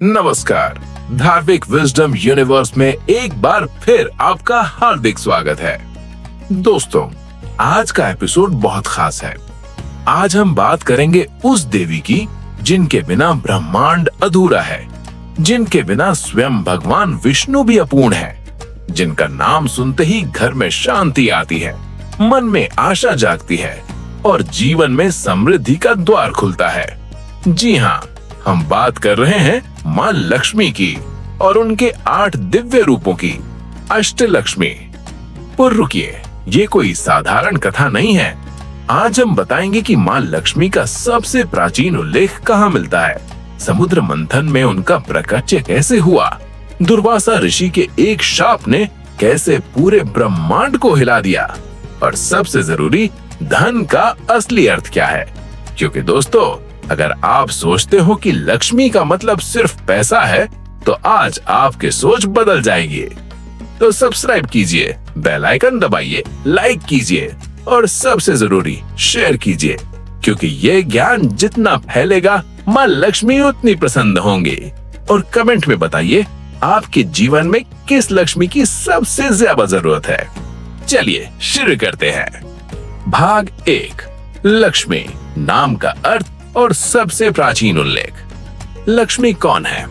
नमस्कार। धार्मिक wisdom universe में एक बार फिर आपका हार्दिक स्वागत है। दोस्तों, आज का एपिसोड बहुत खास है। आज हम बात करेंगे उस देवी की जिनके बिना ब्रह्मांड अधूरा है, जिनके बिना स्वयं भगवान विष्णु भी अपूर्ण है, जिनका नाम सुनते ही घर में शांति आती है, मन में आशा जागती है और जीवन में समृद्धि का द्वार खुलता है। जी हाँ, हम बात कर रहे हैं माँ लक्ष्मी की और उनके 8 दिव्य रूपों की, अष्टलक्ष्मी। पर रुकिए, ये कोई साधारण कथा नहीं है। आज हम बताएंगे कि माँ लक्ष्मी का सबसे प्राचीन उल्लेख कहाँ मिलता है, समुद्र मंथन में उनका प्रकट्य कैसे हुआ, दुर्वासा ऋषि के एक शाप ने कैसे पूरे ब्रह्मांड को हिला दिया, और सबसे जरूरी, धन का असली अर्थ क्या है। क्योंकि दोस्तों, अगर आप सोचते हो कि लक्ष्मी का मतलब सिर्फ पैसा है, तो आज आपकी सोच बदल जाएगी। तो सब्सक्राइब कीजिए, बेल आइकन दबाइए, लाइक कीजिए और सबसे जरूरी शेयर कीजिए, क्योंकि ये ज्ञान जितना फैलेगा माँ लक्ष्मी उतनी प्रसन्न होंगी। और कमेंट में बताइए आपके जीवन में किस लक्ष्मी की सबसे ज्यादा जरूरत है। चलिए शुरू करते हैं। भाग 1, लक्ष्मी, नाम का अर्थ और सबसे प्राचीन उल्लेख। लक्ष्मी कौन है?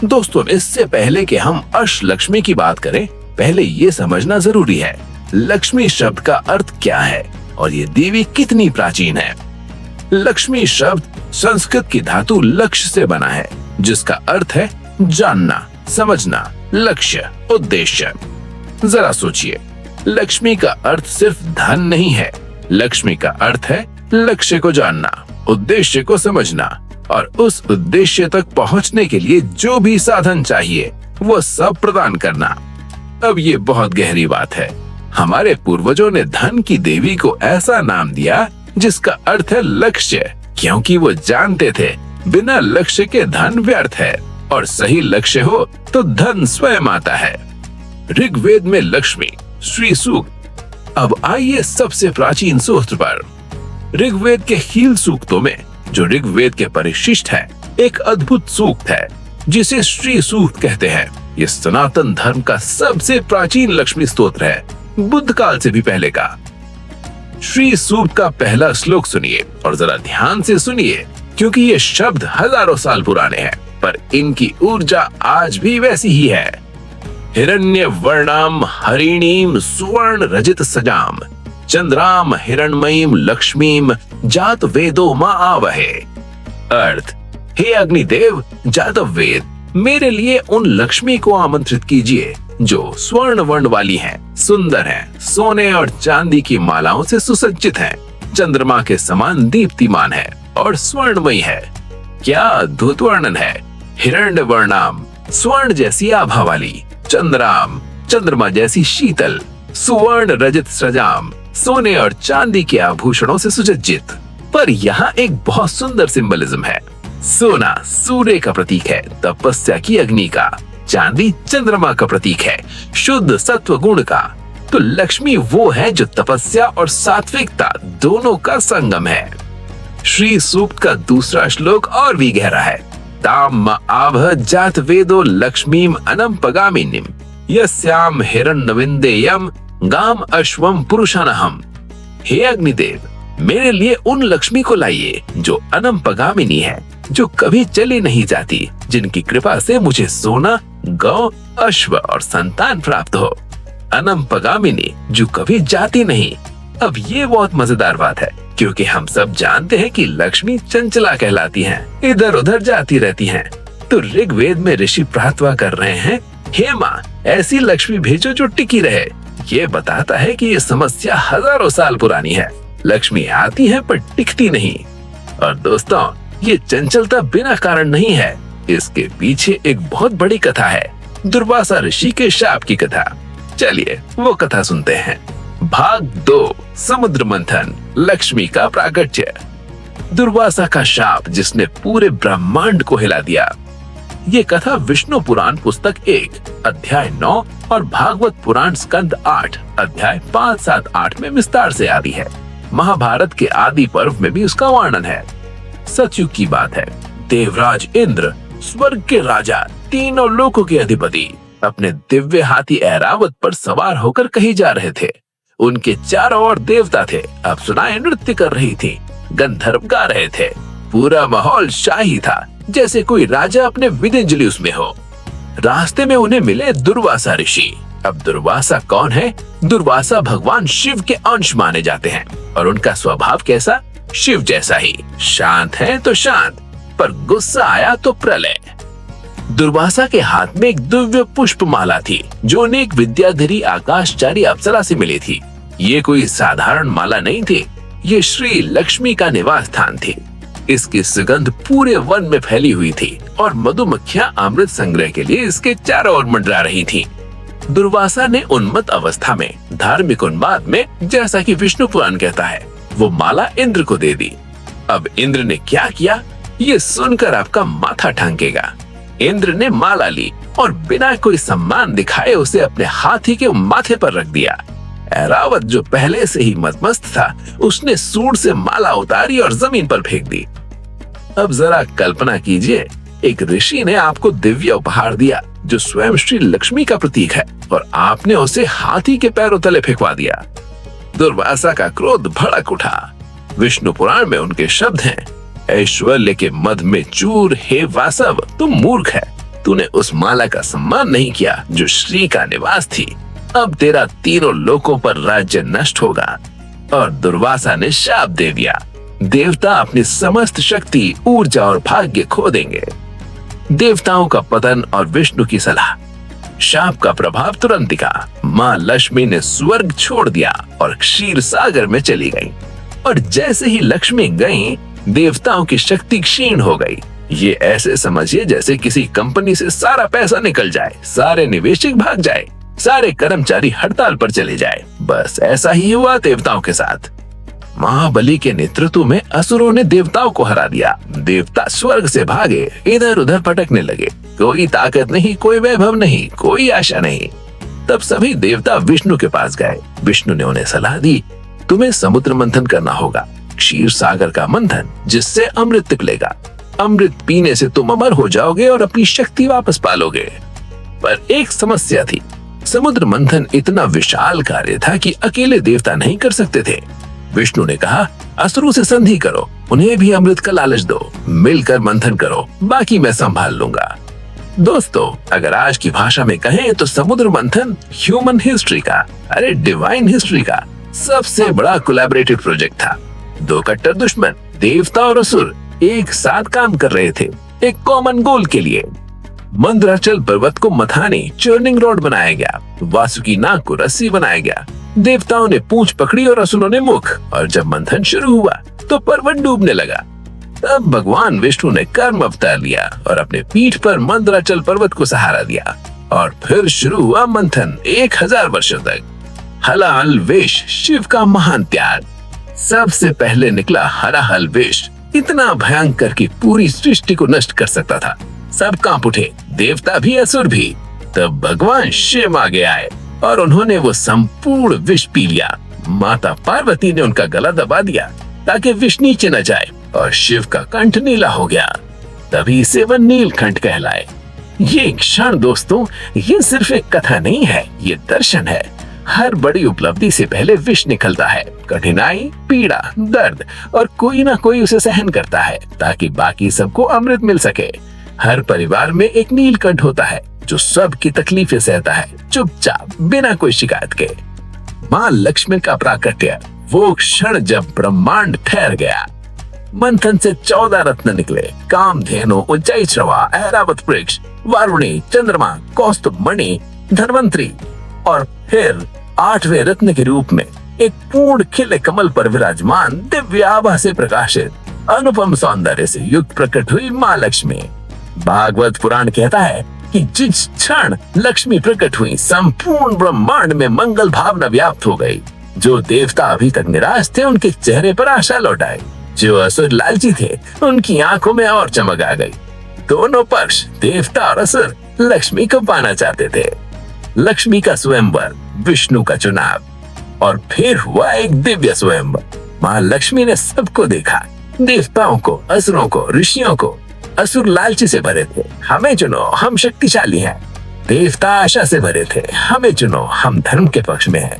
दोस्तों, इससे पहले कि हम अष्टलक्ष्मी की बात करें, पहले ये समझना जरूरी है लक्ष्मी शब्द का अर्थ क्या है और ये देवी कितनी प्राचीन है। लक्ष्मी शब्द संस्कृत की धातु लक्ष्य से बना है, जिसका अर्थ है जानना, समझना, लक्ष्य, उद्देश्य। जरा सोचिए, लक्ष्मी का अर्थ सिर्फ धन नहीं है। लक्ष्मी का अर्थ है लक्ष्य को जानना, उद्देश्य को समझना और उस उद्देश्य तक पहुंचने के लिए जो भी साधन चाहिए वो सब प्रदान करना। अब ये बहुत गहरी बात है। हमारे पूर्वजों ने धन की देवी को ऐसा नाम दिया जिसका अर्थ है लक्ष्य, क्योंकि वो जानते थे बिना लक्ष्य के धन व्यर्थ है और सही लक्ष्य हो तो धन स्वयं आता है। ऋग्वेद में लक्ष्मी, श्री सूक्त। अब आइए सबसे प्राचीन सूत्र पर। ऋग्वेद के हील सूक्तों में, जो ऋग्वेद के परिशिष्ट है, एक अद्भुत सूक्त है जिसे श्री सूक्त कहते हैं। ये सनातन धर्म का सबसे प्राचीन लक्ष्मी स्तोत्र है, बुद्ध काल से भी पहले का। श्री सूक्त का पहला श्लोक सुनिए और जरा ध्यान से सुनिए, क्योंकि ये शब्द हजारों साल पुराने हैं, पर इनकी ऊर्जा आज भी वैसी ही है। हिरण्य वर्णाम हरिणीम सुवर्ण रजित सजाम चंद्राम हिरणमयीम लक्ष्मीम जात वेदो मां आवहे। अर्थ, हे अग्निदेव जातव वेद, मेरे लिए उन लक्ष्मी को आमंत्रित कीजिए जो स्वर्ण वर्ण वाली हैं, सुंदर हैं, सोने और चांदी की मालाओं से सुसज्जित हैं, चंद्रमा के समान दीप्तिमान है और स्वर्णमयी है। क्या अद्भुत वर्णन है। हिरण्य वर्णाम, स्वर्ण जैसी आभा वाली, चंद्राम, चंद्रमा जैसी शीतल, सुवर्ण रजत सजाम, सोने और चांदी के आभूषणों से सुसज्जित। पर यहाँ एक बहुत सुंदर सिंबलिज्म है। सोना सूर्य का प्रतीक है, तपस्या की अग्नि का। चांदी चंद्रमा का प्रतीक है, शुद्ध सत्व गुण का। तो लक्ष्मी वो है जो तपस्या और सात्विकता दोनों का संगम है। श्री सूक्त का दूसरा श्लोक और भी गहरा है। ताम आवह जात वेदो लक्ष्मीम अनम पगामिनीम यस्याम हिरण्यविंदेयम गाम अश्वम पुरुषानहम। हे अग्निदेव, मेरे लिए उन लक्ष्मी को लाइए जो अनम पगामिनी है, जो कभी चली नहीं जाती, जिनकी कृपा से मुझे सोना, गौ, अश्व और संतान प्राप्त हो। अनम पगामिनी, जो कभी जाती नहीं। अब ये बहुत मजेदार बात है, क्योंकि हम सब जानते हैं कि लक्ष्मी चंचला कहलाती हैं, इधर उधर जाती रहती हैं। तो ऋग्वेद में ऋषि प्रार्थना कर रहे हैं, हे माँ, ऐसी लक्ष्मी भेजो जो टिकी रहे। ये बताता है कि ये समस्या हजारों साल पुरानी है। लक्ष्मी आती है पर टिकती नहीं। और दोस्तों, ये चंचलता बिना कारण नहीं है। इसके पीछे एक बहुत बड़ी कथा है, दुर्वासा ऋषि के शाप की कथा। चलिए वो कथा सुनते हैं। भाग 2, समुद्र मंथन, लक्ष्मी का प्राकट्य। दुर्वासा का शाप जिसने पूरे ब्रह्मांड को हिला दिया। ये कथा विष्णु पुराण पुस्तक 1 अध्याय 9 और भागवत पुराण स्कंद 8 अध्याय 5, 7, 8 में विस्तार से आती है। महाभारत के आदि पर्व में भी उसका वर्णन है। सतयुग की बात है। देवराज इंद्र स्वर्ग के राजा, तीनों लोकों के अधिपति अपने दिव्य हाथी ऐरावत पर सवार होकर कहीं जा रहे थे। उनके चारों ओर देवता थे, अप्सराएं नृत्य कर रही थी, गंधर्व गा रहे थे। पूरा माहौल शाही था, जैसे कोई राजा अपने विजय जुलूस में हो। रास्ते में उन्हें मिले दुर्वासा ऋषि। अब दुर्वासा कौन है? दुर्वासा भगवान शिव के अंश माने जाते हैं और उनका स्वभाव कैसा? शिव जैसा ही। शांत है तो शांत, पर गुस्सा आया तो प्रलय। दुर्वासा के हाथ में एक दिव्य पुष्प माला थी, जो उन्हें एक विद्याधरी आकाशचारी अप्सरा से मिली थी। ये कोई साधारण माला नहीं थी, ये श्री लक्ष्मी का निवास स्थान थी। इसकी सुगंध पूरे वन में फैली हुई थी और मधुमक्खियां अमृत संग्रह के लिए इसके चारों ओर मंडरा रही थीं। दुर्वासा ने उन्मत्त अवस्था में, धार्मिक उन्माद में, जैसा कि विष्णु पुराण कहता है, वो माला इंद्र को दे दी। अब इंद्र ने क्या किया, ये सुनकर आपका माथा ठनकेगा। इंद्र ने माला ली और बिना कोई सम्मान दिखाए उसे अपने हाथी के माथे पर रख दिया। ऐरावत, जो पहले से ही मदमस्त था, उसने सूंड से माला उतारी और जमीन पर फेंक दी। अब जरा कल्पना कीजिए, एक ऋषि ने आपको दिव्य उपहार दिया जो स्वयं श्री लक्ष्मी का प्रतीक है, और आपने उसे हाथी के पैरों तले फेंकवा दिया। दुर्वासा का क्रोध भड़क उठा। विष्णु पुराण में उनके शब्द हैं, ऐश्वर्य के मद में चूर, हे वासव, तुम मूर्ख है। तूने उस माला का सम्मान नहीं किया जो श्री का निवास थी। अब तेरा तीनों लोकों पर राज्य नष्ट होगा। और दुर्वासा ने शाप दे दिया, देवता अपनी समस्त शक्ति, ऊर्जा और भाग्य खो देंगे। देवताओं का पतन और विष्णु की सलाह। शाप का प्रभाव तुरंत दिखा। माँ लक्ष्मी ने स्वर्ग छोड़ दिया और क्षीर सागर में चली गई। और जैसे ही लक्ष्मी गई, देवताओं की शक्ति क्षीण हो गई। ये ऐसे समझिए जैसे किसी कंपनी से सारा पैसा निकल जाए, सारे निवेशक भाग जाए, सारे कर्मचारी हड़ताल पर चले जाए। बस ऐसा ही हुआ देवताओं के साथ। महाबली के नेतृत्व में असुरों ने देवताओं को हरा दिया। देवता स्वर्ग से भागे, इधर उधर भटकने लगे। कोई ताकत नहीं, कोई वैभव नहीं, कोई आशा नहीं। तब सभी देवता विष्णु के पास गए। विष्णु ने उन्हें सलाह दी, तुम्हें समुद्र मंथन करना होगा, क्षीर सागर का मंथन, जिससे अमृत निकलेगा। अमृत पीने से तुम अमर हो जाओगे और अपनी शक्ति वापस पालोगे। पर एक समस्या थी, समुद्र मंथन इतना विशाल कार्य था कि अकेले देवता नहीं कर सकते थे। विष्णु ने कहा, असुरों से संधि करो, उन्हें भी अमृत का लालच दो, मिलकर मंथन करो, बाकी मैं संभाल लूंगा। दोस्तों, अगर आज की भाषा में कहें तो समुद्र मंथन ह्यूमन हिस्ट्री का, अरे डिवाइन हिस्ट्री का सबसे बड़ा कोलैबोरेटिव प्रोजेक्ट था। दो कट्टर दुश्मन, देवता और असुर, एक साथ काम कर रहे थे एक कॉमन गोल के लिए। मंदराचल पर्वत को मथानी, चर्निंग रोड बनाया गया। वासुकी नाग को रस्सी बनाया गया। देवताओं ने पूंछ पकड़ी और असुरों ने मुख। और जब मंथन शुरू हुआ तो पर्वत डूबने लगा। तब भगवान विष्णु ने कर्म अवतार लिया और अपने पीठ पर मंदराचल पर्वत को सहारा दिया। और फिर शुरू हुआ मंथन 1000 वर्षों तक। हलाहल वेश, शिव का महान त्याग। सबसे पहले निकला हलाहल वेश, इतना भयंकर कि पूरी सृष्टि को नष्ट कर सकता था। सब कांप उठे, देवता भी असुर भी। तब भगवान शिव आगे आए और उन्होंने वो संपूर्ण विष पी लिया। माता पार्वती ने उनका गला दबा दिया ताकि विष नीचे न जाए और शिव का कंठ नीला हो गया। तभी से वह नीलकंठ कहलाए। ये क्षण दोस्तों, ये सिर्फ एक कथा नहीं है, ये दर्शन है। हर बड़ी उपलब्धि से पहले विष निकलता है। कठिनाई, पीड़ा, दर्द, और कोई ना कोई उसे सहन करता है ताकि बाकी सबको अमृत मिल सके। हर परिवार में एक नीलकंठ होता है जो सबकी तकलीफें सहता है, चुपचाप, बिना कोई शिकायत के। माँ लक्ष्मी का प्राकट्य, वो क्षण जब ब्रह्मांड ठहर गया। मंथन से 14 रत्न निकले, कामधेनु, उज्जयी श्रवा, ऐरावत वृक्ष, वारुणी, चंद्रमा, कौस्तुभ मणि, धन्वंतरी, और फिर 8वें रत्न के रूप में एक पूर्ण खिले कमल पर विराजमान, दिव्य आभा से प्रकाशित, अनुपम सौंदर्य से युक्त प्रकट हुई माँ लक्ष्मी। भागवत पुराण कहता है कि जिस क्षण लक्ष्मी प्रकट हुई, संपूर्ण ब्रह्मांड में मंगल भावना व्याप्त हो गई। जो देवता अभी तक निराश थे, उनके चेहरे पर आशा लौट आई। जो असुर लालची थे, उनकी आंखों में और चमक आ गई। दोनों पक्ष, देवता और असुर, लक्ष्मी को पाना चाहते थे। लक्ष्मी का स्वयंवर, विष्णु का चुनाव, और फिर हुआ एक दिव्य स्वयंवर। माँ लक्ष्मी ने सबको देखा, देवताओं को, असुरों को, ऋषियों को। असुर लालची से भरे थे, हमें चुनो, हम शक्तिशाली हैं। देवता आशा से भरे थे, हमें चुनो, हम धर्म के पक्ष में हैं।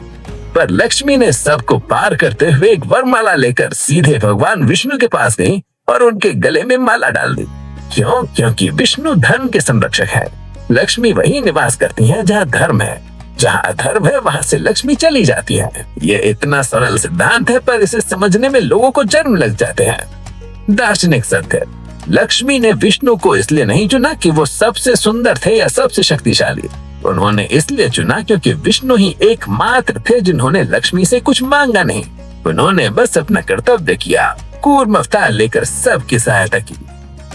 पर लक्ष्मी ने सबको पार करते हुए एक वरमाला लेकर सीधे भगवान विष्णु के पास गई और उनके गले में माला डाल दी। क्यों? क्योंकि विष्णु धर्म के संरक्षक है। लक्ष्मी वही निवास करती है जहाँ धर्म है, जहाँ अधर्म है वहां से लक्ष्मी चली जाती है। ये इतना सरल सिद्धांत है, पर इसे समझने में लोगों को जन्म लग जाते हैं। दार्शनिक सत्य, लक्ष्मी ने विष्णु को इसलिए नहीं चुना कि वो सबसे सुंदर थे या सबसे शक्तिशाली। उन्होंने इसलिए चुना क्योंकि विष्णु ही एकमात्र थे जिन्होंने लक्ष्मी से कुछ मांगा नहीं। उन्होंने बस अपना कर्तव्य किया, कूर्म अवतार लेकर सबकी सहायता की।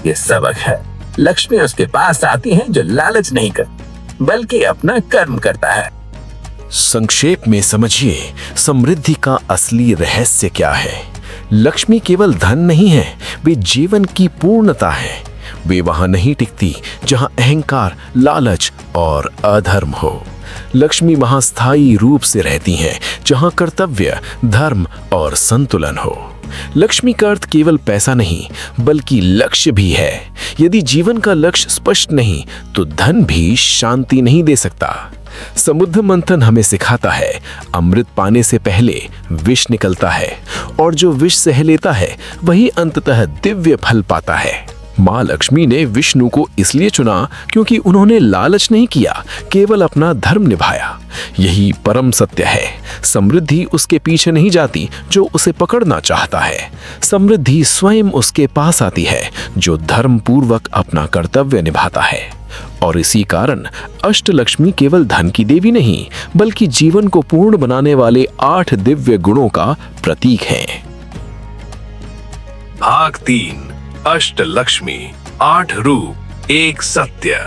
ये सबक है, लक्ष्मी उसके पास आती है जो लालच नहीं करती बल्कि अपना कर्म करता है। संक्षेप में समझिए, समृद्धि का असली रहस्य क्या है। लक्ष्मी केवल धन नहीं है, वे जीवन की पूर्णता है। वे वहां नहीं टिकती जहां अहंकार, लालच और अधर्म हो। लक्ष्मी वहां स्थायी रूप से रहती हैं जहां कर्तव्य, धर्म और संतुलन हो। लक्ष्मी का अर्थ केवल पैसा नहीं बल्कि लक्ष्य भी है। यदि जीवन का लक्ष्य स्पष्ट नहीं तो धन भी शांति नहीं दे सकता। समुद्र मंथन हमें सिखाता है, अमृत पाने से पहले विष निकलता है और जो विष सह लेता है वही अंततः दिव्य फल पाता है। माँ लक्ष्मी ने विष्णु को इसलिए चुना क्योंकि उन्होंने लालच नहीं किया, केवल अपना धर्म निभाया। यही परम सत्य है। समृद्धि उसके पीछे नहीं जाती जो उसे पकड़ना चाहता है। समृद्धि स्वयं उसके पास आती है जो धर्म पूर्वक अपना कर्तव्य निभाता है। और इसी कारण अष्टलक्ष्मी केवल धन की देवी नहीं बल्कि जीवन को पूर्ण बनाने वाले 8 दिव्य गुणों का प्रतीक हैं। भाग 3, अष्टलक्ष्मी, 8 रूप, एक सत्य।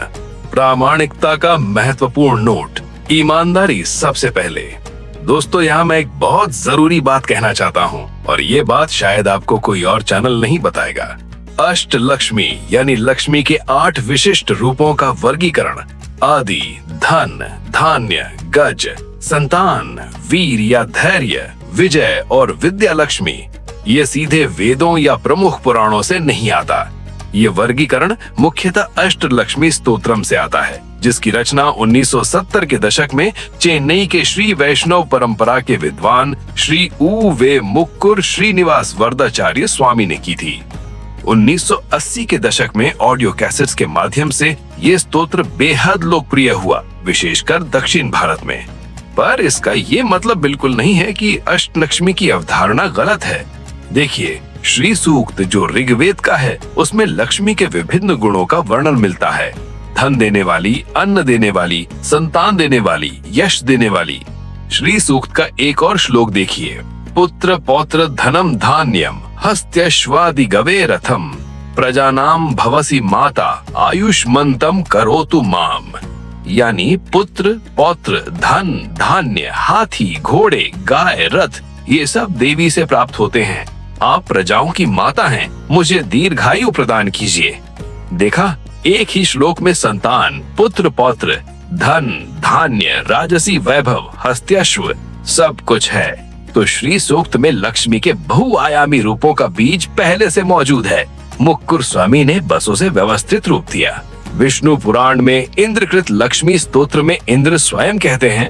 प्रामाणिकता का महत्वपूर्ण नोट, ईमानदारी सबसे पहले। दोस्तों, यहाँ मैं एक बहुत जरूरी बात कहना चाहता हूँ और ये बात शायद आपको कोई और चैनल नहीं बताएगा। अष्टलक्ष्मी यानी लक्ष्मी के 8 विशिष्ट रूपों का वर्गीकरण आदि, धन, धान्य, गज, संतान, वीर या धैर्य, विजय और विद्या लक्ष्मी, ये सीधे वेदों या प्रमुख पुराणों से नहीं आता। ये वर्गीकरण मुख्यतः अष्टलक्ष्मी स्तोत्रम से आता है, जिसकी रचना 1970 के दशक में चेन्नई के श्री वैष्णव परंपरा के विद्वान श्री ऊ वे मुक्कुर श्रीनिवास वरदाचार्य स्वामी ने की थी। 1980 के दशक में ऑडियो कैसेट्स के माध्यम से ये स्तोत्र बेहद लोकप्रिय हुआ, विशेषकर दक्षिण भारत में। पर इसका ये मतलब बिल्कुल नहीं है कि अष्टलक्ष्मी की अवधारणा गलत है। देखिए, श्री सूक्त जो ऋग्वेद का है उसमें लक्ष्मी के विभिन्न गुणों का वर्णन मिलता है। धन देने वाली, अन्न देने वाली, संतान देने वाली, यश देने वाली। श्री सूक्त का एक और श्लोक देखिए, पुत्र पौत्र धनम धान्यम हस्त्यश्वादि गवे रथम प्रजानाम भवसी माता आयुष्मंतम करोतु माम। यानी पुत्र, पौत्र, धन, धान्य, हाथी, घोड़े, गाय, रथ, ये सब देवी से प्राप्त होते हैं। आप प्रजाओं की माता हैं, मुझे दीर्घायु प्रदान कीजिए। देखा, एक ही श्लोक में संतान, पुत्र, पौत्र, धन, धान्य, राजसी वैभव, हस्त्यश्व सब कुछ है। तो श्री सूक्त में लक्ष्मी के बहुआयामी रूपों का बीज पहले से मौजूद है। मुक्कुर स्वामी ने बस उसे व्यवस्थित रूप दिया। विष्णु पुराण में इंद्रकृत लक्ष्मी स्तोत्र में इंद्र स्वयं कहते हैं,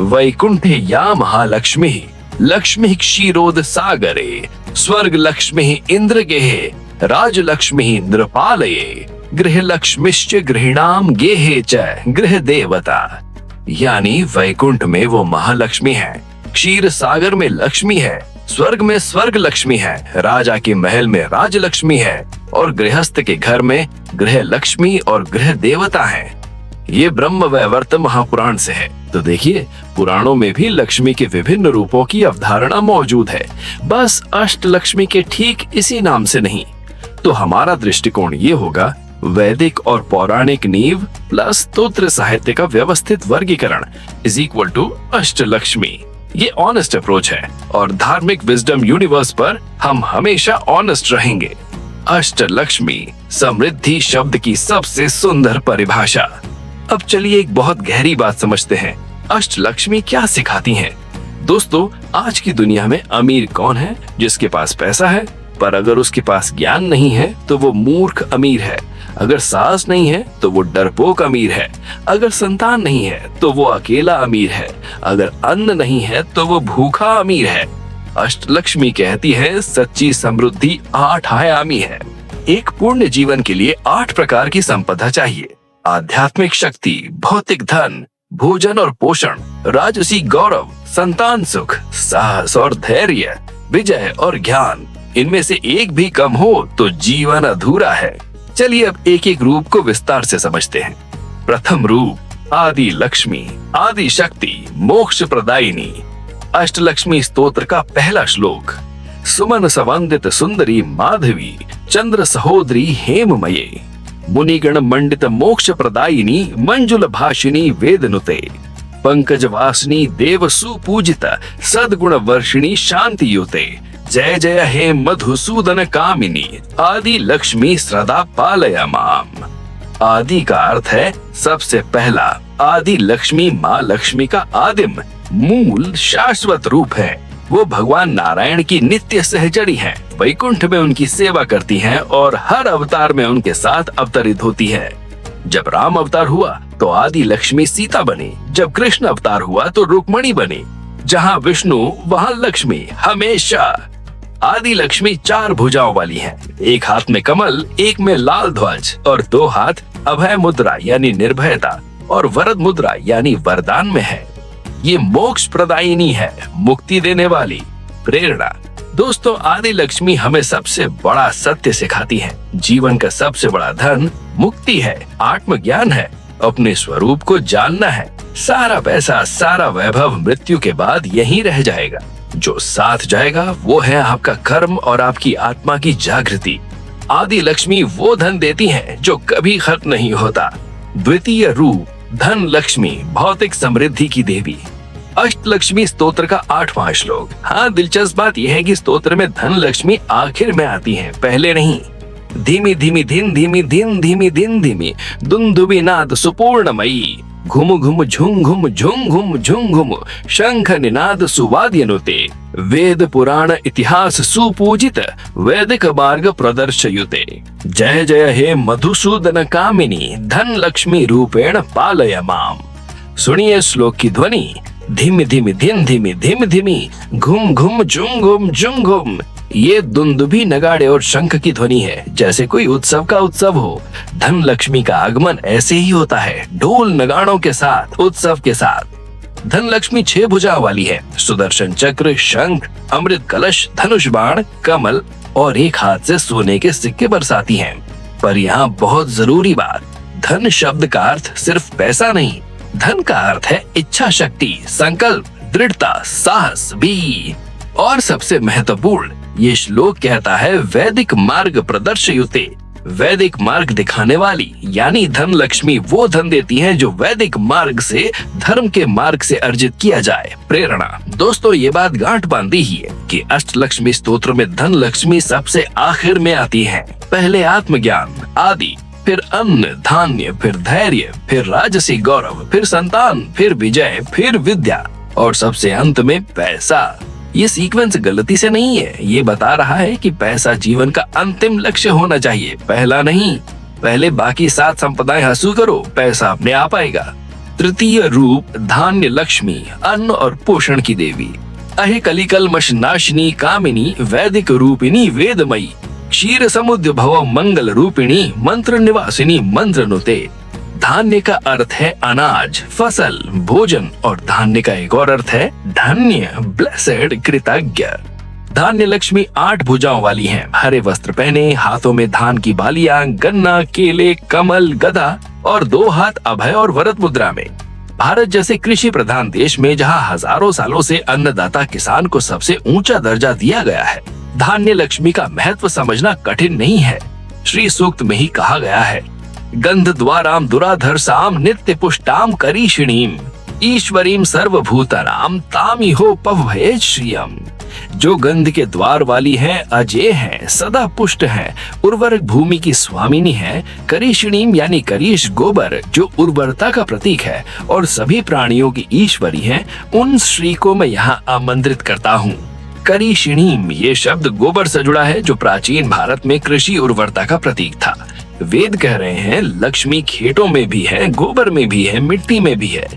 वैकुंठे या महालक्ष्मी लक्ष्मी क्षीरोद सागरे स्वर्ग लक्ष्मी इंद्र गेहे राजलक्ष्मी नृपालये गृह लक्ष्मीश्च गृहिणाम गेहे च गृह देवता। यानी वैकुंठ में वो महालक्ष्मी है, क्षीर सागर में लक्ष्मी है, स्वर्ग में स्वर्ग लक्ष्मी है, राजा के महल में राजलक्ष्मी है और गृहस्थ के घर में गृह लक्ष्मी और गृह देवता है। ये ब्रह्म वैवर्त महापुराण से है। तो देखिए, पुराणों में भी लक्ष्मी के विभिन्न रूपों की अवधारणा मौजूद है, बस अष्टलक्ष्मी के ठीक इसी नाम से नहीं। तो हमारा दृष्टिकोण ये होगा, वैदिक और पौराणिक नींव प्लस स्तोत्र साहित्य का व्यवस्थित वर्गीकरण इज इक्वल टू अष्टलक्ष्मी। ये ऑनेस्ट अप्रोच है और धार्मिक विजडम यूनिवर्स पर हम हमेशा ऑनेस्ट रहेंगे। अष्टलक्ष्मी समृद्धि शब्द की सबसे सुंदर परिभाषा। अब चलिए एक बहुत गहरी बात समझते हैं, अष्टलक्ष्मी क्या सिखाती हैं? दोस्तों, आज की दुनिया में अमीर कौन है? जिसके पास पैसा है, पर अगर उसके पास ज्ञान नहीं है तो वो मूर्ख अमीर है। अगर सास नहीं है तो वो डरपोक अमीर है। अगर संतान नहीं है तो वो अकेला अमीर है। अगर अन्न नहीं है तो वो भूखा अमीर है। अष्टलक्ष्मी कहती है सच्ची समृद्धि 8 आयामी है। एक पूर्ण जीवन के लिए 8 प्रकार की संपदा चाहिए। आध्यात्मिक शक्ति, भौतिक धन, भोजन और पोषण, राजसी गौरव, संतान सुख, साहस और धैर्य, विजय और ज्ञान। इनमें से एक भी कम हो तो जीवन अधूरा है। चलिए अब एक एक रूप को विस्तार से समझते हैं। प्रथम रूप आदि लक्ष्मी, आदि शक्ति, मोक्ष प्रदायिनी। अष्टलक्ष्मी स्तोत्र का पहला श्लोक। सुमन सवंदित सुंदरी माधवी, चंद्र सहोदरी हेममये, मुनिगण मंडित मोक्ष प्रदायिनी, मंजुल भाषिनी वेदनुते, पंकज वासिनी देव सुपूजित, सद्गुण वर्षिणी शांति युते। जय जय हे मधुसूदन कामिनी, आदि लक्ष्मी सदा पालय माम। आदि का अर्थ है सबसे पहला। आदि लक्ष्मी माँ लक्ष्मी का आदिम, मूल, शाश्वत रूप है। वो भगवान नारायण की नित्य सहचरी हैं। वैकुंठ में उनकी सेवा करती हैं और हर अवतार में उनके साथ अवतरित होती है। जब राम अवतार हुआ तो आदि लक्ष्मी सीता बनी। जब कृष्ण अवतार हुआ तो रुक्मणी बनी। जहाँ विष्णु वहाँ लक्ष्मी हमेशा। आदि लक्ष्मी 4 भुजाओं वाली है। एक हाथ में कमल, एक में लाल ध्वज और 2 हाथ अभय मुद्रा यानी निर्भयता और वरद मुद्रा यानी वरदान में है। ये मोक्ष प्रदायिनी है, मुक्ति देने वाली। प्रेरणा। दोस्तों, आदि लक्ष्मी हमें सबसे बड़ा सत्य सिखाती है। जीवन का सबसे बड़ा धन मुक्ति है, आत्मज्ञान है, अपने स्वरूप को जानना है। सारा पैसा, सारा वैभव मृत्यु के बाद यहीं रह जाएगा। जो साथ जाएगा वो है आपका कर्म और आपकी आत्मा की जागृति। आदि लक्ष्मी वो धन देती है जो कभी खत्म नहीं होता। द्वितीय रूप धन लक्ष्मी, भौतिक समृद्धि की देवी। अष्टलक्ष्मी स्तोत्र का 8वां श्लोक। हाँ, दिलचस्प बात यह है कि स्तोत्र में धन लक्ष्मी आखिर में आती है, पहले नहीं। धीमी धीमी धिन धीमी धिन धीमी धिन धीमी, दुंदुबी नाद सुपूर्णमयी, घुम घुम झुम घुम झुम घुम झुम घुम, शंख निनाद सुवाद्यनुते, वेद पुराण इतिहास सुपूजित, वैदिक मार्ग प्रदर्शयुते। जय जय हे मधुसूदन कामिनी, धन लक्ष्मी रूपेण पालय माम। सुनिए श्लोक की ध्वनि। धीमी धीमी धिन धीमी धीम धीमी, घुम घुम झुम घुम झुम घुम। ये दुंदुभी, नगाड़े और शंख की ध्वनि है, जैसे कोई उत्सव का उत्सव हो। धन लक्ष्मी का आगमन ऐसे ही होता है, ढोल नगाड़ों के साथ, उत्सव के साथ। धन लक्ष्मी 6 भुजाओं वाली है। सुदर्शन चक्र, शंख, अमृत कलश, धनुष बाण, कमल और एक हाथ से सोने के सिक्के बरसाती हैं। पर यहाँ बहुत जरूरी बात, धन शब्द का अर्थ सिर्फ पैसा नहीं। धन का अर्थ है इच्छा शक्ति, संकल्प, दृढ़ता, साहस भी। और सबसे महत्वपूर्ण, ये श्लोक कहता है वैदिक मार्ग प्रदर्शयुते, वैदिक मार्ग दिखाने वाली। यानी धन लक्ष्मी वो धन देती है जो वैदिक मार्ग से, धर्म के मार्ग से अर्जित किया जाए। प्रेरणा। दोस्तों, ये बात गांठ बांधी ही है कि अष्टलक्ष्मी स्तोत्र में धन लक्ष्मी सबसे आखिर में आती है। पहले आत्मज्ञान, आदि, फिर अन्न धान्य, फिर धैर्य, फिर राजसी गौरव, फिर संतान, फिर विजय, फिर विद्या और सबसे अंत में पैसा। ये सीक्वेंस गलती से नहीं है। ये बता रहा है कि पैसा जीवन का अंतिम लक्ष्य होना चाहिए, पहला नहीं। पहले बाकी 7 संपदाएं हासिल करो, पैसा अपने आप आएगा। तृतीय रूप धान्य लक्ष्मी, अन्न और पोषण की देवी। अहे कलिकल्मष नाशिनी कामिनी, वैदिक रूपिणी वेदमयी, क्षीर समुद्र भव मंगल रूपिणी, मंत्र निवासिनी मंत्र नुते। धान्य का अर्थ है अनाज, फसल, भोजन और धान्य का एक और अर्थ है धन्य, ब्लेसेड, कृतज्ञ। धान्य लक्ष्मी 8 भुजाओं वाली हैं। हरे वस्त्र पहने, हाथों में धान की बालियां, गन्ना, केले, कमल, गदा और 2 हाथ अभय और वरद मुद्रा में। भारत जैसे कृषि प्रधान देश में जहां हजारों सालों से अन्नदाता किसान को सबसे ऊंचा दर्जा दिया गया है, धान्य लक्ष्मी का महत्व समझना कठिन नहीं है। श्री सूक्त में ही कहा गया है, गंध द्वाराम दुराधर्षाम नित्य पुष्टाम करीषिणीम, ईश्वरीम सर्वभूतानाम तामी हो पवभये श्रियम। जो गंध के द्वार वाली है, अजय है, सदा पुष्ट है, उर्वरक भूमि की स्वामिनी है। करीषिणीम यानी करीश गोबर जो उर्वरता का प्रतीक है और सभी प्राणियों की ईश्वरी है। उन श्री को मैं यहाँ आमंत्रित करता हूँ। करीषिणीम ये शब्द गोबर से जुड़ा है, जो प्राचीन भारत में कृषि उर्वरता का प्रतीक था। वेद कह रहे हैं लक्ष्मी खेतों में भी है, गोबर में भी है, मिट्टी में भी है।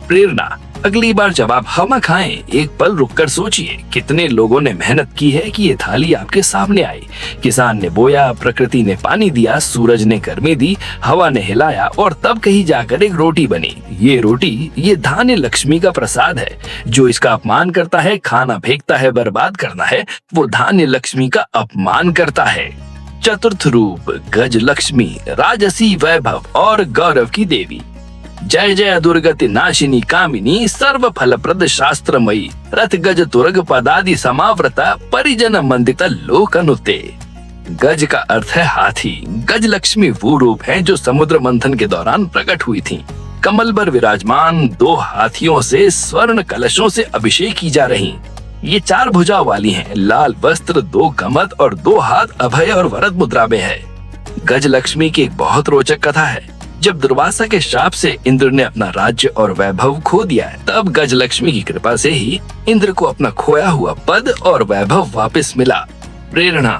प्रेरणा, अगली बार जब आप हवा खाएं, एक पल रुककर सोचिए कितने लोगों ने मेहनत की है कि ये थाली आपके सामने आई। किसान ने बोया, प्रकृति ने पानी दिया, सूरज ने गर्मी दी, हवा ने हिलाया और तब कहीं जाकर एक रोटी बनी। ये रोटी, ये धान्य लक्ष्मी का प्रसाद है। जो इसका अपमान करता है, खाना फेंकता है, बर्बाद करना है, वो धान्य लक्ष्मी का अपमान करता है। चतुर्थ रूप गज लक्ष्मी, राजसी वैभव और गौरव की देवी। जय जय दुर्गति नाशिनी कामिनी, सर्व फलप्रद शास्त्रमयी, रथ गज तुरग पदादि समावृता, परिजन मंदिता लोक अनुते। गज का अर्थ है हाथी। गज लक्ष्मी वो रूप है जो समुद्र मंथन के दौरान प्रकट हुई थी। कमल पर विराजमान 2 हाथियों से स्वर्ण कलशों से अभिषेक की जा रही। ये 4 भुजाओं वाली हैं, लाल वस्त्र, 2 कमत और 2 हाथ अभय और वरद मुद्रा में है। गज लक्ष्मी की एक बहुत रोचक कथा है। जब दुर्वासा के शाप से इंद्र ने अपना राज्य और वैभव खो दिया है, तब गज लक्ष्मी की कृपा से ही इंद्र को अपना खोया हुआ पद और वैभव वापस मिला। प्रेरणा,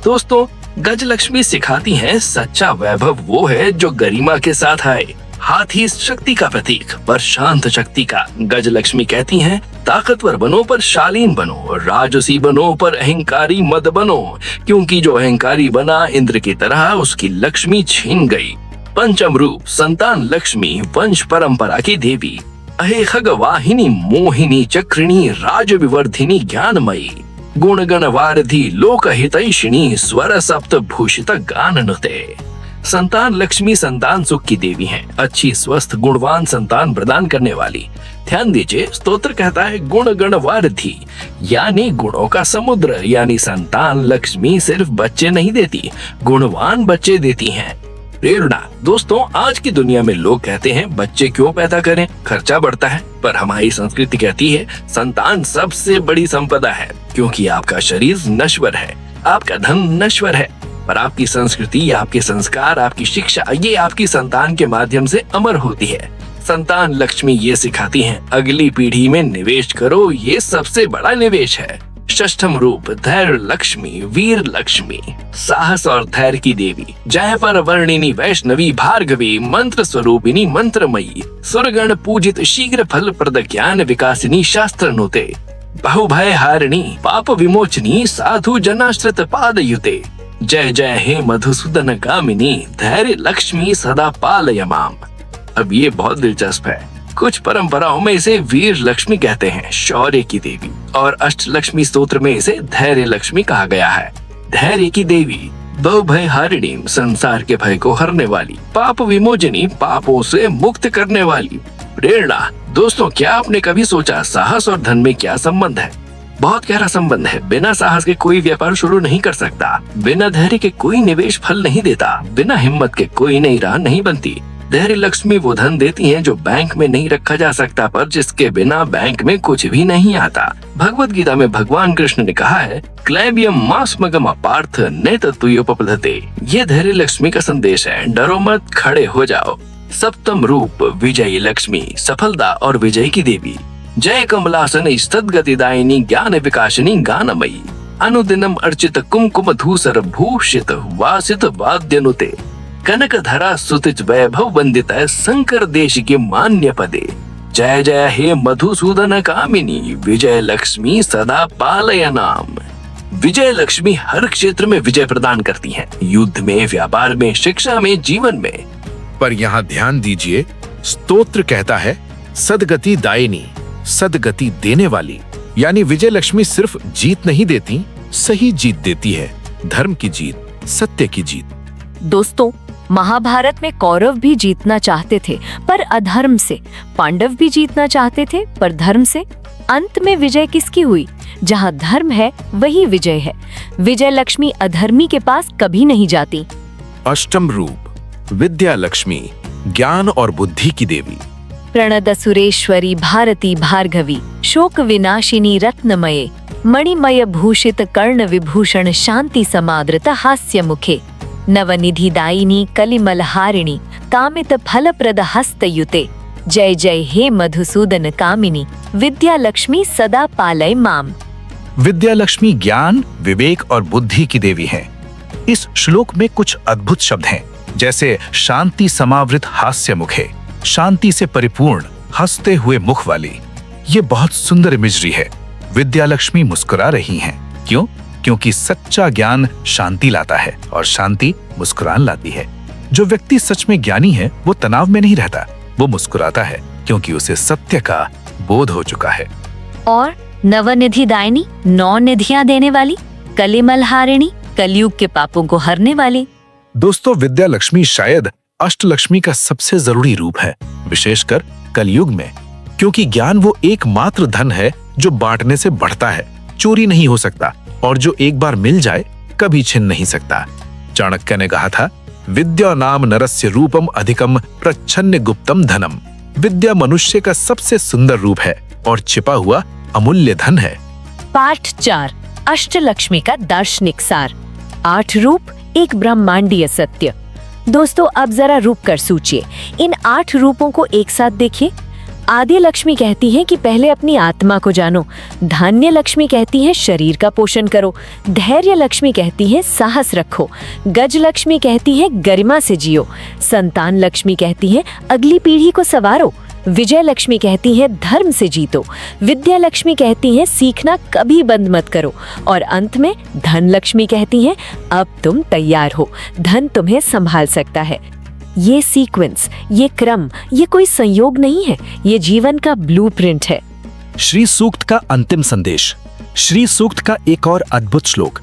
दोस्तों गज लक्ष्मी सिखाती हैं सच्चा वैभव वो है जो गरिमा के साथ आए। हाथी शक्ति का प्रतीक, पर शांत शक्ति का। गज लक्ष्मी कहती हैं ताकतवर बनो पर शालीन बनो, राजसी बनो पर अहंकारी मत बनो, क्योंकि जो अहंकारी बना इंद्र की तरह उसकी लक्ष्मी छीन गई। पंचम रूप संतान लक्ष्मी, वंश परंपरा की देवी। अहे खगवाहिनी मोहिनी चक्रिणी, राज विवर्धिनी ज्ञानमयी, गुण गण वारधि लोक हितैषिणी, स्वर सप्त भूषित गान नुते। संतान लक्ष्मी संतान सुख की देवी हैं, अच्छी स्वस्थ गुणवान संतान प्रदान करने वाली। ध्यान दीजिए, स्तोत्र कहता है गुण गण वारधि, यानी गुणों का समुद्र। यानी संतान लक्ष्मी सिर्फ बच्चे नहीं देती, गुणवान बच्चे देती हैं। प्रेरणा, दोस्तों आज की दुनिया में लोग कहते हैं बच्चे क्यों पैदा करें, खर्चा बढ़ता है, पर हमारी संस्कृति कहती है संतान सबसे बड़ी संपदा है, क्योंकि आपका शरीर नश्वर है, आपका धन नश्वर है, पर आपकी संस्कृति, आपके संस्कार, आपकी शिक्षा, ये आपकी संतान के माध्यम से अमर होती है। संतान लक्ष्मी ये सिखाती हैं अगली पीढ़ी में निवेश करो, ये सबसे बड़ा निवेश है। षष्ठम रूप धैर्य लक्ष्मी, वीर लक्ष्मी, साहस और धैर्य की देवी। जय पर वर्णिनी वैष्णवी भार्गवी, मंत्र स्वरूपिणी मंत्रमयी, सुरगण पूजित शीघ्र फल प्रद ज्ञान विकासिनी शास्त्र नुते, बहुभय हारिणी पाप विमोचनी, साधु जनाश्रित पादयुते। जय जय हे मधुसूदन कामिनी, धैर्य लक्ष्मी सदा पालय माम। अब ये बहुत दिलचस्प है। कुछ परंपराओं में इसे वीर लक्ष्मी कहते हैं, शौर्य की देवी, और अष्ट लक्ष्मी स्तोत्र में इसे धैर्य लक्ष्मी कहा गया है। धैर्य की देवी, बहुभय हारिणी, संसार के भय को हरने वाली, पाप विमोचनी, पापों से मुक्त करने वाली। प्रेरणा, दोस्तों क्या आपने कभी सोचा साहस और धन में क्या संबंध है? बहुत गहरा संबंध है। बिना साहस के कोई व्यापार शुरू नहीं कर सकता, बिना धैर्य के कोई निवेश फल नहीं देता, बिना हिम्मत के कोई नई राह नहीं बनती। धैर्य लक्ष्मी वो धन देती हैं जो बैंक में नहीं रखा जा सकता, पर जिसके बिना बैंक में कुछ भी नहीं आता। भगवत गीता में भगवान कृष्ण ने कहा है क्लैबियम मास्मगम पार्थ नेतत्वयोपपलते। ये धैर्य लक्ष्मी का संदेश है, डरो मत, खड़े हो जाओ। सप्तम रूप विजयी लक्ष्मी, सफलता और विजय की देवी। जय कमलासन स्तद्गतिदायिनी ज्ञान विकासिनी गानमयी, अनुदिनम अर्चित कुमकुम धूसर भूषित वासित वाद्यनुते, कनक धरा सुतिज वैभव वंदित शंकर देश के मान्य पदे। जय जय हे मधुसूदन कामिनी, विजय लक्ष्मी सदा पालय नाम। विजय लक्ष्मी हर क्षेत्र में विजय प्रदान करती हैं, युद्ध में, व्यापार में, शिक्षा में, जीवन में। पर यहाँ ध्यान दीजिए, स्तोत्र कहता है सदगति दायिनी, सदगति देने वाली, यानी विजय लक्ष्मी सिर्फ जीत नहीं देती, सही जीत देती है, धर्म की जीत, सत्य की जीत। दोस्तों महाभारत में कौरव भी जीतना चाहते थे पर अधर्म से, पांडव भी जीतना चाहते थे पर धर्म से। अंत में विजय किसकी हुई? जहाँ धर्म है वही विजय है। विजय लक्ष्मी अधर्मी के पास कभी नहीं जाती। अष्टम रूप विद्या लक्ष्मी, ज्ञान और बुद्धि की देवी। प्रणद सुरेश्वरी भारती भार्गवी, शोक विनाशिनी रत्नमये, मणिमय भूषित कर्ण विभूषण शांति समादृत हास्य मुखे, नवनिधि दायिनी कलिमलहारिणी, कामित फलप्रद हस्तयुते। जय जय हे मधुसूदन कामिनी, विद्या लक्ष्मी सदा पालय माम। विद्या लक्ष्मी ज्ञान, विवेक और बुद्धि की देवी हैं। इस श्लोक में कुछ अद्भुत शब्द हैं, जैसे शांति समावृत हास्य मुखे, शांति से परिपूर्ण हंसते हुए मुख वाली। ये बहुत सुंदर इमेजरी है। विद्या लक्ष्मी मुस्कुरा रही हैं। क्यों? क्योंकि सच्चा ज्ञान शांति लाता है और शांति मुस्कुरान लाती है। जो व्यक्ति सच में ज्ञानी है वो तनाव में नहीं रहता, वो मुस्कुराता है क्योंकि उसे सत्य का बोध हो चुका है। और नवनिधि दायिनी, 9 निधियां देने वाली, कलिमल हारिणी, कलयुग के पापों को हरने वाली। दोस्तों, विद्या लक्ष्मी शायद अष्टलक्ष्मी का सबसे जरूरी रूप है, विशेषकर कलयुग में, क्योंकि ज्ञान वो एकमात्र धन है जो बांटने से बढ़ता है, चोरी नहीं हो सकता और जो एक बार मिल जाए कभी छिन नहीं सकता। चाणक्य ने कहा था, विद्या नाम नरस्य रूपम अधिकम प्रच्छन्न गुप्तम धनम। विद्या मनुष्य का सबसे सुंदर रूप है और छिपा हुआ अमूल्य धन है। पाठ 4, अष्टलक्ष्मी का दार्शनिक सार। 8 रूप, एक ब्रह्मांडीय सत्य। दोस्तों, अब जरा रुक कर सोचिए, इन 8 रूपों को एक साथ देखिए। आदि लक्ष्मी कहती है कि पहले अपनी आत्मा को जानो। धान्य लक्ष्मी कहती है शरीर का पोषण करो। धैर्य लक्ष्मी कहती है साहस रखो। गज लक्ष्मी कहती है गरिमा से जियो। संतान लक्ष्मी कहती है अगली पीढ़ी को संवारो। विजय लक्ष्मी कहती है धर्म से जीतो। विद्या लक्ष्मी कहती है सीखना कभी बंद मत करो। और अंत में धन लक्ष्मी कहती है अब तुम तैयार हो, धन तुम्हें संभाल सकता है। ये सीक्वेंस, ये क्रम, ये कोई संयोग नहीं है, ये जीवन का ब्लूप्रिंट है। श्री सूक्त का अंतिम संदेश। श्री सूक्त का एक और अद्भुत श्लोक,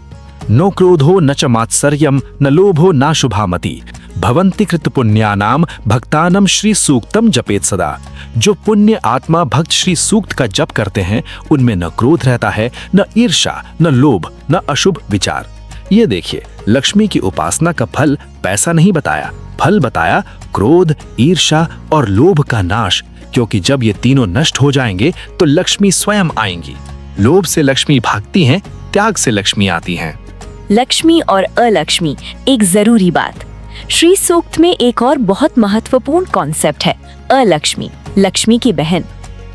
नो क्रोधो न च मात्सर्यम न लोभो न शुभामति भवन्ति कृत पुण्यानाम भक्तानम श्री सूक्तम जपेत सदा। जो पुण्य आत्मा भक्त श्री सूक्त का जप करते हैं उनमें न क्रोध रहता है, न ईर्ष्या, न लोभ, न अशुभ विचार। ये देखिए, लक्ष्मी की उपासना का फल पैसा नहीं बताया, फल बताया क्रोध, ईर्ष्या और लोभ का नाश, क्योंकि जब ये तीनों नष्ट हो जाएंगे तो लक्ष्मी स्वयं आएंगी। लोभ से लक्ष्मी भागती हैं, त्याग से लक्ष्मी आती हैं। लक्ष्मी और अलक्ष्मी, एक जरूरी बात। श्री सूक्त में एक और बहुत महत्वपूर्ण कॉन्सेप्ट है, अलक्ष्मी, लक्ष्मी की बहन।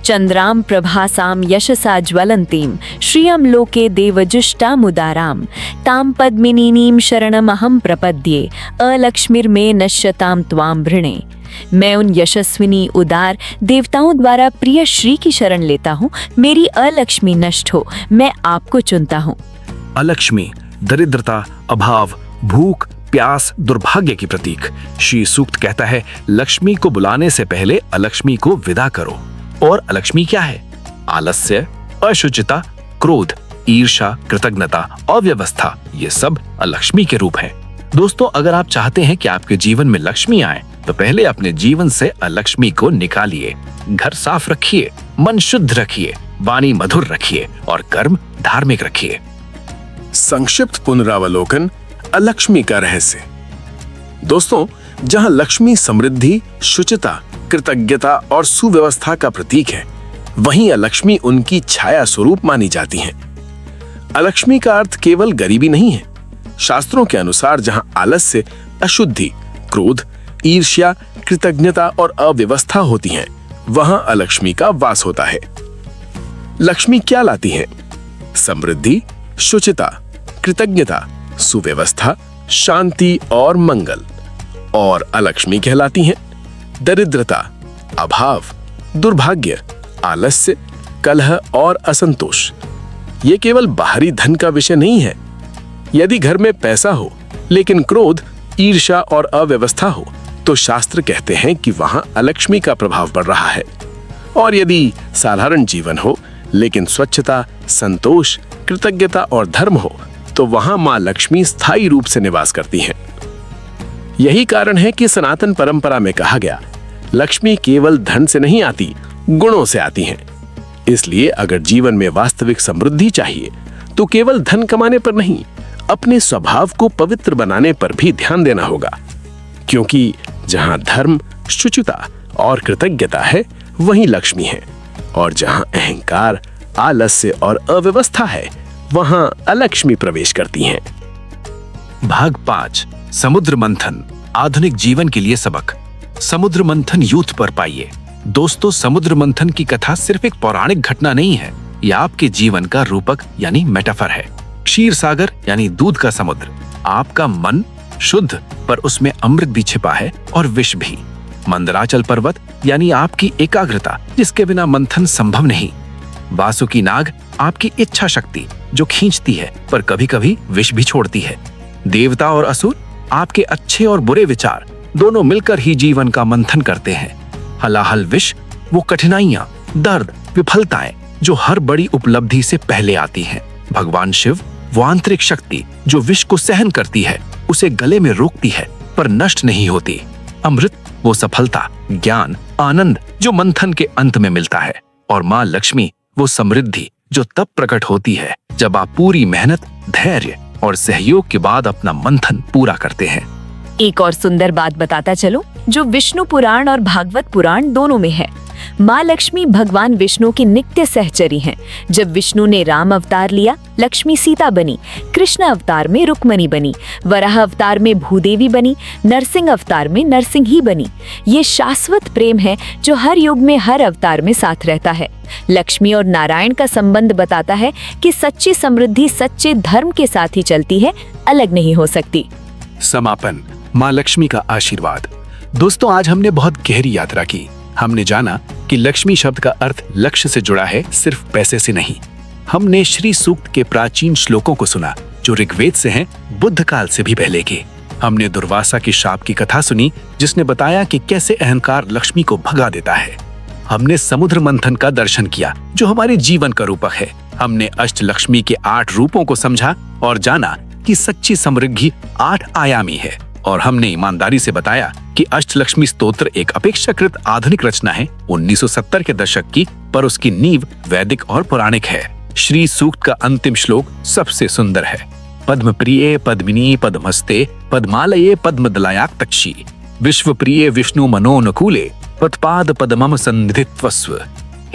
चंद्राम प्रभासाम यशसा ज्वलंतीम श्रियम लोके देवजुष्टामुदाराम ताम पद्मिनीनीम शरणमहं प्रपद्ये अलक्ष्मीर्मे नश्यताम त्वाम भृणे। मैं उन यशस्विनी उदार देवताओं द्वारा प्रिय श्री की शरण लेता हूँ। मेरी अलक्ष्मी नष्ट हो, मैं आपको चुनता हूँ। अलक्ष्मी दरिद्रता, अभाव, भूख, प्यास, दुर्भाग्य की प्रतीक। श्री सूक्त कहता है लक्ष्मी को बुलाने से पहले अलक्ष्मी को विदा करो। और अलक्ष्मी क्या है? आलस्य, अशुचिता, क्रोध, ईर्ष्या, कृतज्ञता, अव्यवस्था, ये सब अलक्ष्मी के रूप हैं। दोस्तों, अगर आप चाहते हैं कि आपके जीवन में लक्ष्मी आए तो पहले अपने जीवन से अलक्ष्मी को निकालिए। घर साफ रखिए, मन शुद्ध रखिए, वाणी मधुर रखिए और कर्म धार्मिक रखिए। संक्षिप्त पुनरावलोकन, अलक्ष्मी का रहस्य। दोस्तों, जहां लक्ष्मी समृद्धि, शुचिता, कृतज्ञता और सुव्यवस्था का प्रतीक है, वहीं अलक्ष्मी उनकी छाया स्वरूप मानी जाती हैं। अलक्ष्मी का अर्थ केवल गरीबी नहीं है। शास्त्रों के अनुसार जहां आलस्य, अशुद्धि, क्रोध, ईर्ष्या, कृतज्ञता और अव्यवस्था होती हैं, वहां अलक्ष्मी का वास होता है। लक्ष्मी क्या लाती है? समृद्धि, शुचिता, कृतज्ञता, सुव्यवस्था, शांति और मंगल। और अलक्ष्मी कहलाती हैं दरिद्रता, अभाव, दुर्भाग्य, आलस्य, कलह और असंतोष। ये केवल बाहरी धन का विषय नहीं है। यदि घर में पैसा हो लेकिन क्रोध, ईर्ष्या और अव्यवस्था हो तो शास्त्र कहते हैं कि वहां अलक्ष्मी का प्रभाव पड़ रहा है। और यदि साधारण जीवन हो लेकिन स्वच्छता, संतोष, कृतज्ञता और धर्म हो तो वहां मां लक्ष्मी स्थायी रूप से निवास करती हैं। यही कारण है कि सनातन परंपरा में कहा गया, लक्ष्मी केवल धन से नहीं आती, गुणों से आती हैं। इसलिए अगर जीवन में वास्तविक समृद्धि चाहिए तो केवल धन कमाने पर नहीं, अपने स्वभाव को पवित्र बनाने पर भी ध्यान देना होगा। क्योंकि जहां धर्म, शुचिता और कृतज्ञता है, वहीं लक्ष्मी है। और जहां अहंकार, आलस्य और अव्यवस्था है, वहां अलक्ष्मी प्रवेश करती हैं। भाग 5, समुद्र मंथन, आधुनिक जीवन के लिए सबक। समुद्र मंथन यूथ पर पाइए। दोस्तों, समुद्र मंथन की कथा सिर्फ एक पौराणिक घटना नहीं है, ये आपके जीवन का रूपक यानी मेटाफर है। क्षीर सागर यानी दूध का समुद्र, आपका मन शुद्ध पर उसमें अमृत भी छिपा है और विष भी। मंदराचल पर्वत यानी आपकी एकाग्रता जिसके बिना मंथन संभव नहीं। वासुकी नाग आपकी इच्छा शक्ति जो खींचती है पर कभी कभी विष भी छोड़ती है। देवता और असुर आपके अच्छे और बुरे विचार दोनों मिलकर ही जीवन का मंथन करते हैं। हलाहल विष वो कठिनाइयां, दर्द, विफलताएं जो हर बड़ी उपलब्धि से पहले आती हैं। भगवान शिव वो आंतरिक शक्ति जो विष को सहन करती है, उसे गले में रोकती है पर नष्ट नहीं होती। अमृत वो सफलता, ज्ञान, आनंद जो मंथन के अंत में मिलता है। और माँ लक्ष्मी वो समृद्धि जो तब प्रकट होती है जब आप पूरी मेहनत, धैर्य और सहयोग के बाद अपना मंथन पूरा करते हैं। एक और सुंदर बात बताता चलो जो विष्णु पुराण और भागवत पुराण दोनों में है। माँ लक्ष्मी भगवान विष्णु की नित्य सहचरी हैं। जब विष्णु ने राम अवतार लिया, लक्ष्मी सीता बनी, कृष्ण अवतार में रुक्मणी बनी, वराह अवतार में भूदेवी बनी, नरसिंह अवतार में नरसिंही बनी। ये शाश्वत प्रेम है जो हर युग में हर अवतार में साथ रहता है। लक्ष्मी और नारायण का संबंध बताता है कि सच्ची समृद्धि सच्चे धर्म के साथ ही चलती है, अलग नहीं हो सकती। समापन, माँ लक्ष्मी का आशीर्वाद। दोस्तों, आज हमने बहुत गहरी यात्रा की। हमने जाना कि लक्ष्मी शब्द का अर्थ लक्ष्य से जुड़ा है, सिर्फ पैसे से नहीं। हमने श्री सूक्त के प्राचीन श्लोकों को सुना जो ऋग्वेद से हैं, बुद्ध काल से भी पहले के। हमने दुर्वासा की शाप की कथा सुनी जिसने बताया कि कैसे अहंकार लक्ष्मी को भगा देता है। हमने समुद्र मंथन का दर्शन किया जो हमारे जीवन का रूपक है। हमने अष्ट लक्ष्मी के 8 रूपों को समझा और जाना कि सच्ची समृद्धि 8 आयामी है। और हमने ईमानदारी से बताया कि अष्टलक्ष्मी स्तोत्र एक अपेक्षाकृत आधुनिक रचना है 1970 के दशक की, पर उसकी नींव वैदिक और पौराणिक है। श्री सूक्त का अंतिम श्लोक सबसे सुंदर है। पद्म प्रिये पद्मिनी पद्मस्ते पद्मालये पद्मदलायाक्तक्षी विश्व प्रिय विष्णु मनोनुकूले पद्पाद पद्मम सन्निधित्वस्व।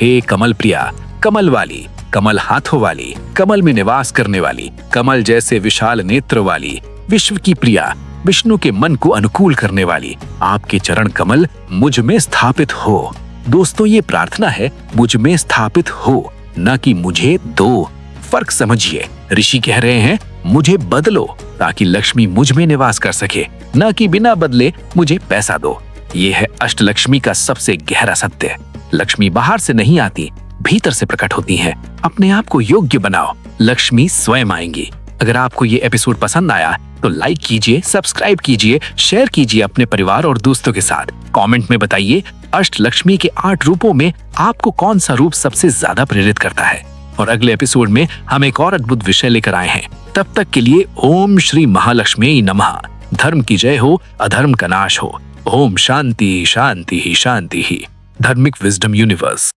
हे कमल प्रिया, कमल वाली, कमल हाथों वाली, कमल में निवास करने वाली, कमल जैसे विशाल नेत्र वाली, विश्व की प्रिया, विष्णु के मन को अनुकूल करने वाली, आपके चरण कमल मुझ में स्थापित हो। दोस्तों, ये प्रार्थना है मुझ में स्थापित हो, न कि मुझे दो। फर्क समझिए। ऋषि कह रहे हैं मुझे बदलो ताकि लक्ष्मी मुझ में निवास कर सके, न कि बिना बदले मुझे पैसा दो। ये है अष्टलक्ष्मी का सबसे गहरा सत्य। लक्ष्मी बाहर से नहीं आती, भीतर से प्रकट होती है। अपने आप को योग्य बनाओ, लक्ष्मी स्वयं आएंगी। अगर आपको ये एपिसोड पसंद आया तो लाइक कीजिए, सब्सक्राइब कीजिए, शेयर कीजिए अपने परिवार और दोस्तों के साथ। कमेंट में बताइए अष्टलक्ष्मी के 8 रूपों में आपको कौन सा रूप सबसे ज्यादा प्रेरित करता है। और अगले एपिसोड में हम एक और अद्भुत विषय लेकर आए हैं। तब तक के लिए ओम श्री महालक्ष्मी नमः। धर्म की जय हो, अधर्म का नाश हो। ओम शांति शांति ही शांति ही। धार्मिक विजडम यूनिवर्स।